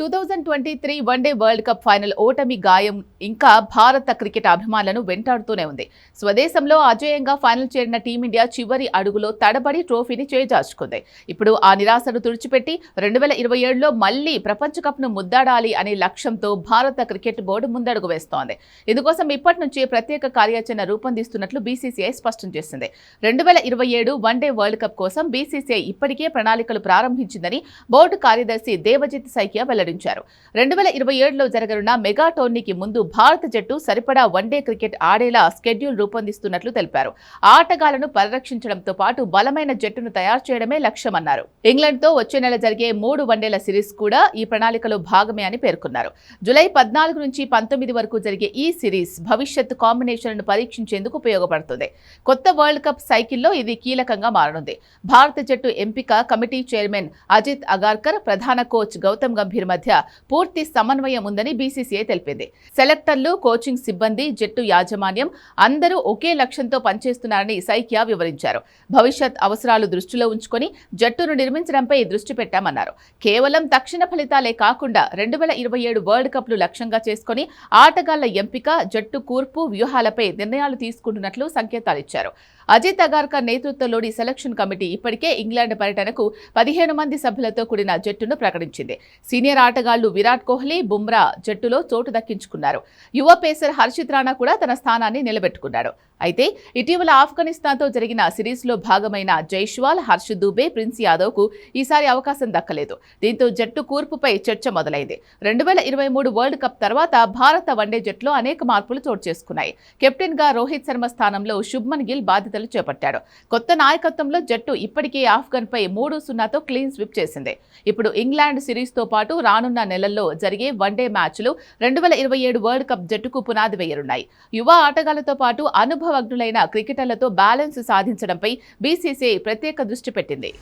2023 one day world cup final ఓటమి గాయం ఇంకా భారత క్రికెట్ అభిమానులను వెంటాడుతూనే ఉంది. స్వదేశంలో అజేయంగా ఫైనల్ చేరిన టీమిండియా చివరి అడుగులో తడబడి ట్రోఫీని చేజార్చుకుంది. ఇప్పుడు ఆ నిరాశను తుడిచిపెట్టి 2027లో మళ్లీ ప్రపంచ కప్ను ముద్దాడాలి అనే లక్ష్యంతో భారత క్రికెట్ బోర్డు ముందడుగు వేస్తోంది. ఇందుకోసం ఇప్పటి నుంచే ప్రత్యేక కార్యాచరణ రూపొందిస్తున్నట్లు బీసీసీఐ స్పష్టం చేసింది. 2027 వన్డే వరల్డ్ కప్ కోసం బీసీసీఐ ఇప్పటికే ప్రణాళికలు ప్రారంభించిందని బోర్డు కార్యదర్శి దేవజిత్ సైకియా వెల్లడించారు. 2027లో జరగనున్న మెగా టోర్నీకి ముందు భారత జట్టు సరిపడా వన్డే క్రికెట్ ఆడేలా స్కెడ్యూల్ రూపొందిస్తున్నట్లు తెలిపారు. ఆటగాళ్లను పరిరక్షించడంతో పాటు బలమైన జట్టును తయారు చేయడమే లక్ష్యమన్నారు. ఇంగ్లాండ్తో వచ్చే నెల జరిగే 3 వన్డేల సిరీస్ కూడా ఈ ప్రణాళికలో భాగమే అని పేర్కొన్నారు. జూలై 14 నుంచి 19 వరకు జరిగే ఈ సిరీస్ భవిష్యత్ కాంబినేషన్లను పరీక్షించేందుకు ఉపయోగపడుతుంది. కొత్త వరల్డ్ కప్ సైకిల్లో ఇది కీలకంగా మారనుంది. భారత జట్టు ఎంపిక కమిటీ చైర్మన్ అజిత్ అగార్కర్, ప్రధాన కోచ్ గౌతమ్ గంభీర్ మధ్య పూర్తి సమన్వయం ఉందని బీసీసీఐ తెలిపింది. సెలెక్టర్లు, కోచింగ్ సిబ్బంది, జట్టు యాజమాన్యం అందరూ ఒకే లక్ష్యంతో పనిచేస్తున్నారని సైకియా వివరించారు. భవిష్యత్ అవసరాలు దృష్టిలో ఉంచుకొని జట్టును నిర్మించడంపై దృష్టి పెట్టామన్నారు. కేవలం తక్షణ ఫలితాలే కాకుండా 2027 వరల్డ్ కప్లు లక్ష్యంగా చేసుకుని ఆటగాళ్ల ఎంపిక, జట్టు కూర్పు, వ్యూహాలపై నిర్ణయాలు తీసుకుంటున్నట్లు సంకేతాలిచ్చారు. అజిత్ అగార్కర్ నేతృత్వంలోని సెలక్షన్ కమిటీ ఇప్పటికే ఇంగ్లాండ్ పర్యటనకు 15 మంది సభ్యులతో కూడిన జట్టును ప్రకటించింది. సీనియర్ ఆటగాళ్లు విరాట్ కోహ్లీ, బుమ్రా జట్టులో చోటు దక్కించుకున్నారు. యువ పేసర్ హర్షిత్ రాణా కూడా తన స్థానాన్ని నిలబెట్టుకున్నాడు. అయితే ఇటీవల ఆఫ్ఘనిస్తాన్తో జరిగిన సిరీస్లో భాగమైన జైష్వాల్, హర్ష్ దూబే, ప్రిన్స్ యాదవ్కు ఈసారి అవకాశం దక్కలేదు. దీంతో జట్టు కూర్పుపై చర్చ మొదలైంది. 2023 వరల్డ్ కప్ తర్వాత భారత వన్డే జట్టులో అనేక మార్పులు చోటు చేసుకున్నాయి. కెప్టెన్గా రోహిత్ శర్మ స్థానంలో శుభ్మన్ గిల్ బాధ్యతలు చేపట్టాడు. కొత్త నాయకత్వంలో జట్టు ఇప్పటికే ఆఫ్ఘన్పై 3-0తో క్లీన్ స్విప్ చేసింది. ఇప్పుడు ఇంగ్లాండ్ సిరీస్తో పాటు రానున్న నెలల్లో జరిగే వన్డే మ్యాచ్లు 2027 వరల్డ్ కప్ జట్టుకు పునాది వేయనున్నాయి. యువ ఆటగాళ్లతో పాటు అనుభవజ్ఞులైన క్రికెటర్లతో బ్యాలెన్స్ సాధించడంపై బీసీసీఐ ప్రత్యేక దృష్టి పెట్టింది.